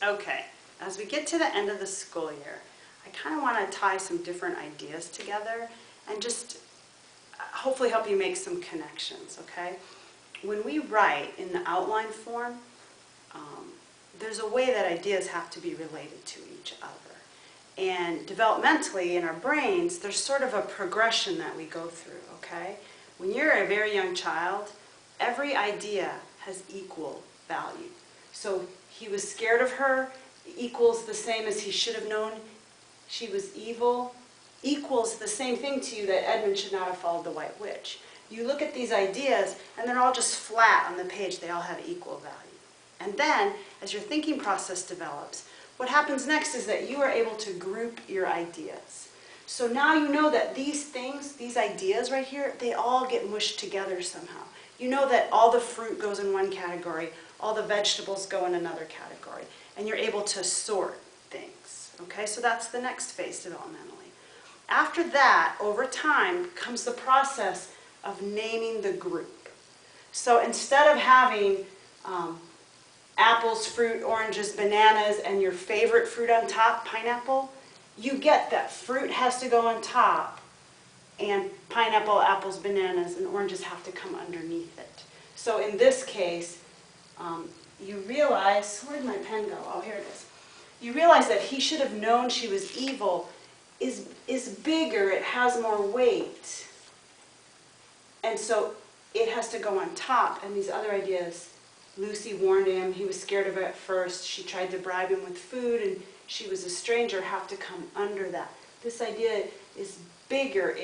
Okay, as we get to the end of the school year, I kind of want to tie some different ideas together and just hopefully help you make some connections, okay? When we write in the outline form, there's a way that ideas have to be related to each other. And developmentally in our brains, there's sort of a progression that we go through, okay? When you're a very young child, every idea has equal value. So he was scared of her equals the same as he should have known she was evil, equals the same thing to you that Edmund should not have followed the White Witch. You look at these ideas and they're all just flat on the page. They all have equal value. And then, as your thinking process develops, what happens next is that you are able to group your ideas. So now you know that these things, these ideas right here, they all get mushed together somehow. You know that all the fruit goes in one category, all the vegetables go in another category, and you're able to sort things. Okay, so that's the next phase developmentally. After that, over time, comes the process of naming the group. So instead of having apples, fruit, oranges, bananas, and your favorite fruit on top, pineapple, you get that fruit has to go on top, and pineapple, apples, bananas, and oranges have to come underneath it. So in this case, you realize, where did my pen go? Oh, here it is. You realize that he should have known she was evil is bigger, it has more weight. And so it has to go on top, and these other ideas, Lucy warned him, he was scared of her at first, she tried to bribe him with food, and she was a stranger, have to come under that. This idea is bigger,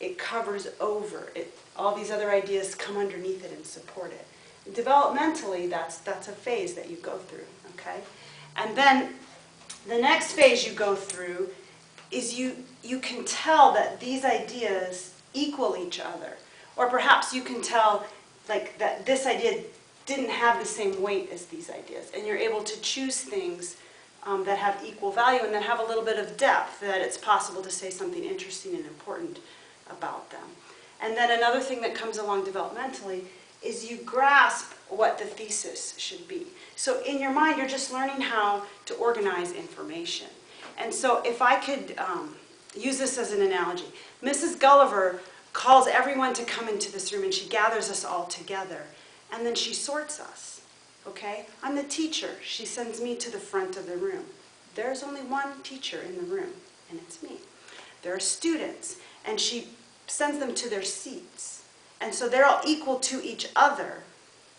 it covers over, all these other ideas come underneath it and support it. Developmentally, that's a phase that you go through, okay? And then the next phase you go through is you can tell that these ideas equal each other. Or perhaps you can tell like that this idea didn't have the same weight as these ideas. And you're able to choose things that have equal value and that have a little bit of depth, that it's possible to say something interesting and important about them. And then another thing that comes along developmentally is you grasp what the thesis should be. So in your mind, you're just learning how to organize information. And so if I could use this as an analogy, Mrs. Gulliver calls everyone to come into this room and she gathers us all together and then she sorts us, okay? I'm the teacher. She sends me to the front of the room. There's only one teacher in the room and it's me. There are students and she sends them to their seats. And so they're all equal to each other,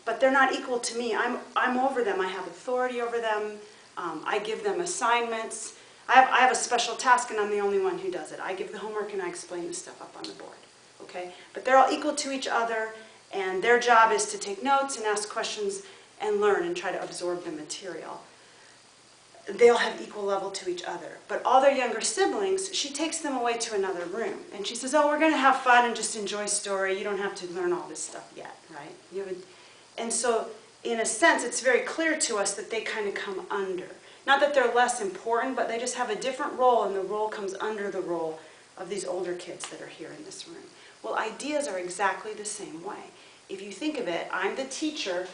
but they're not equal to me. I'm over them. I have authority over them. I give them assignments. I have a special task, and I'm the only one who does it. I give the homework, and I explain the stuff up on the board. Okay? But they're all equal to each other, and their job is to take notes and ask questions and learn and try to absorb the material. They all have equal level to each other. But all their younger siblings, she takes them away to another room. And she says, oh, we're going to have fun and just enjoy story. You don't have to learn all this stuff yet, right? And so, in a sense, it's very clear to us that they kind of come under. Not that they're less important, but they just have a different role, and the role comes under the role of these older kids that are here in this room. Well, ideas are exactly the same way. If you think of it, I'm the teacher,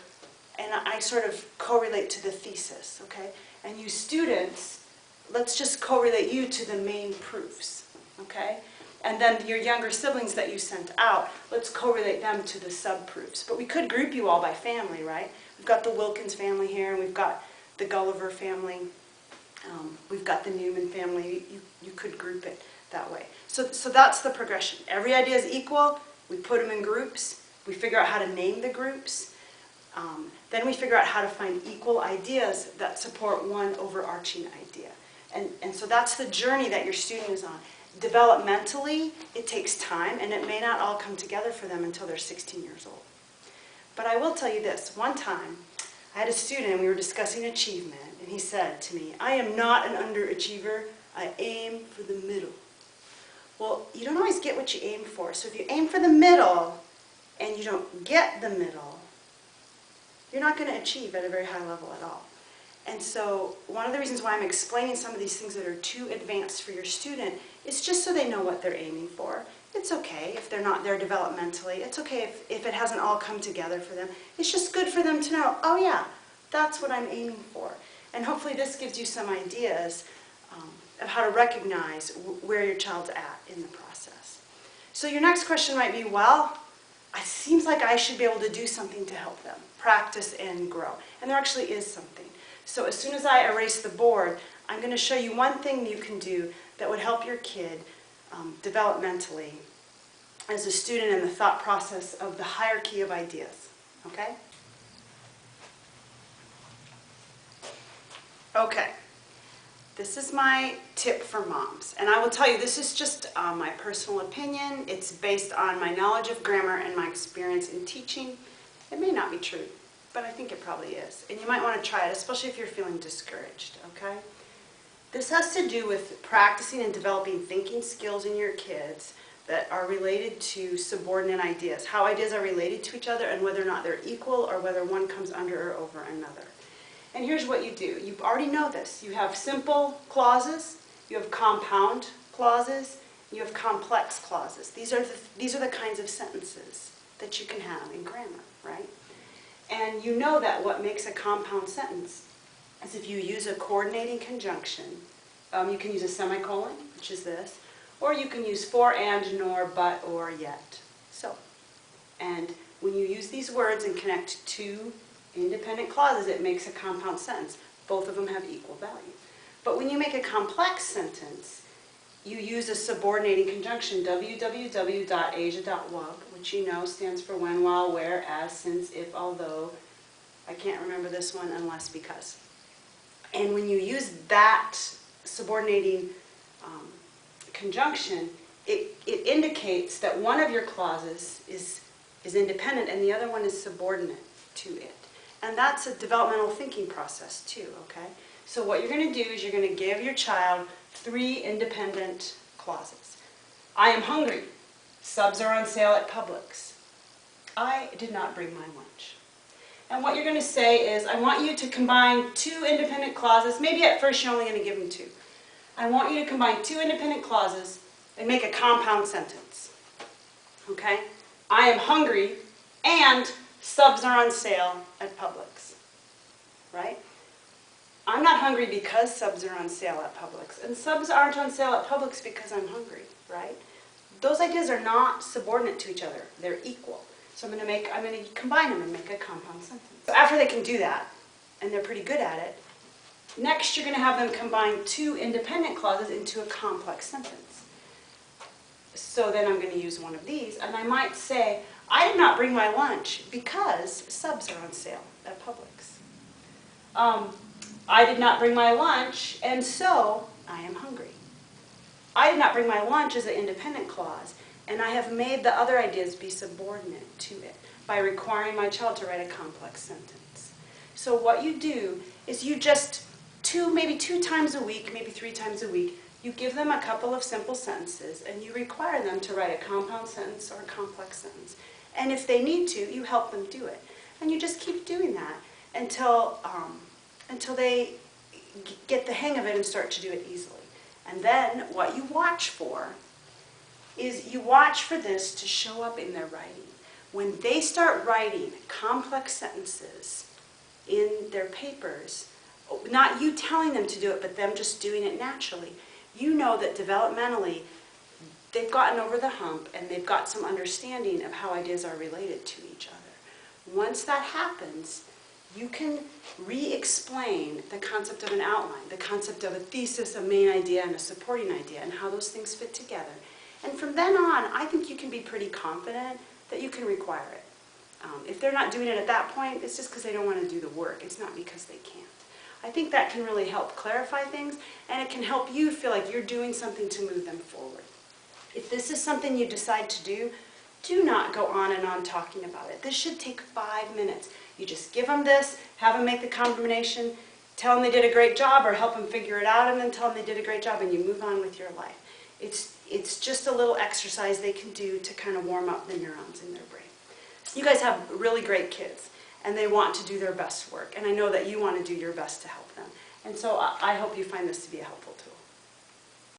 and I sort of correlate to the thesis, okay? And you students, let's just correlate you to the main proofs, okay? And then your younger siblings that you sent out, let's correlate them to the sub-proofs. But we could group you all by family, right? We've got the Wilkins family here, and we've got the Gulliver family. We've got the Newman family. You could group it that way. So that's the progression. Every idea is equal. We put them in groups. We figure out how to name the groups. Then we figure out how to find equal ideas that support one overarching idea. And so that's the journey that your student is on. Developmentally, it takes time, and it may not all come together for them until they're 16 years old. But I will tell you this. One time, I had a student, and we were discussing achievement, and he said to me, I am not an underachiever. I aim for the middle. Well, you don't always get what you aim for. So if you aim for the middle, and you don't get the middle, you're not going to achieve at a very high level at all. And so one of the reasons why I'm explaining some of these things that are too advanced for your student is just so they know what they're aiming for. It's okay if they're not there developmentally. It's okay if it hasn't all come together for them. It's just good for them to know, oh yeah, that's what I'm aiming for. And hopefully this gives you some ideas of how to recognize where your child's at in the process. So your next question might be, well, it seems like I should be able to do something to help them practice and grow. And there actually is something. So as soon as I erase the board, I'm going to show you one thing you can do that would help your kid developmentally as a student in the thought process of the hierarchy of ideas. Okay? Okay. This is my tip for moms. And I will tell you, this is just my personal opinion. It's based on my knowledge of grammar and my experience in teaching. It may not be true, but I think it probably is. And you might want to try it, especially if you're feeling discouraged, okay? This has to do with practicing and developing thinking skills in your kids that are related to subordinate ideas, how ideas are related to each other and whether or not they're equal or whether one comes under or over another. And here's what you do. You already know this. You have simple clauses, you have compound clauses, you have complex clauses. These are the kinds of sentences that you can have in grammar, right? And you know that what makes a compound sentence is if you use a coordinating conjunction. You can use a semicolon, which is this, or you can use for, and, nor, but, or, yet. So, and when you use these words and connect two independent clauses, it makes a compound sentence. Both of them have equal value. But when you make a complex sentence, you use a subordinating conjunction, www.asia.wub, which you know stands for when, while, where, as, since, if, although. I can't remember this one, unless, because. And when you use that subordinating conjunction, it indicates that one of your clauses is independent and the other one is subordinate to it. And that's a developmental thinking process too, okay? So what you're going to do is you're going to give your child 3 independent clauses. I am hungry. Subs are on sale at Publix. I did not bring my lunch. And what you're going to say is, I want you to combine 2 independent clauses. Maybe at first you're only going to give them 2. I want you to combine 2 independent clauses and make a compound sentence. Okay? I am hungry and subs are on sale at Publix. Right? I'm not hungry because subs are on sale at Publix. And subs aren't on sale at Publix because I'm hungry. Right? Those ideas are not subordinate to each other. They're equal. So I'm going to combine them and make a compound sentence. So after they can do that, and they're pretty good at it, next you're going to have them combine 2 independent clauses into a complex sentence. So then I'm going to use one of these, and I might say, I did not bring my lunch because subs are on sale at Publix. I did not bring my lunch, and so I am hungry. I did not bring my lunch as an independent clause, and I have made the other ideas be subordinate to it by requiring my child to write a complex sentence. So what you do is you just maybe 2 times a week, maybe 3 times a week, you give them a couple of simple sentences and you require them to write a compound sentence or a complex sentence. And if they need to, you help them do it. And you just keep doing that until they get the hang of it and start to do it easily. And then what you watch for is you watch for this to show up in their writing. When they start writing complex sentences in their papers, not you telling them to do it, but them just doing it naturally, you know that developmentally they've gotten over the hump and they've got some understanding of how ideas are related to each other. Once that happens, you can re-explain the concept of an outline, the concept of a thesis, a main idea, and a supporting idea, and how those things fit together. And from then on, I think you can be pretty confident that you can require it. If they're not doing it at that point, it's just because they don't want to do the work. It's not because they can't. I think that can really help clarify things, and it can help you feel like you're doing something to move them forward. If this is something you decide to do not go on and on talking about it. This should take 5 minutes. You just give them this, have them make the combination, tell them they did a great job, or help them figure it out, and then tell them they did a great job, and you move on with your life. It's just a little exercise they can do to kind of warm up the neurons in their brain. You guys have really great kids, and they want to do their best work, and I know that you want to do your best to help them. And so I hope you find this to be a helpful tool.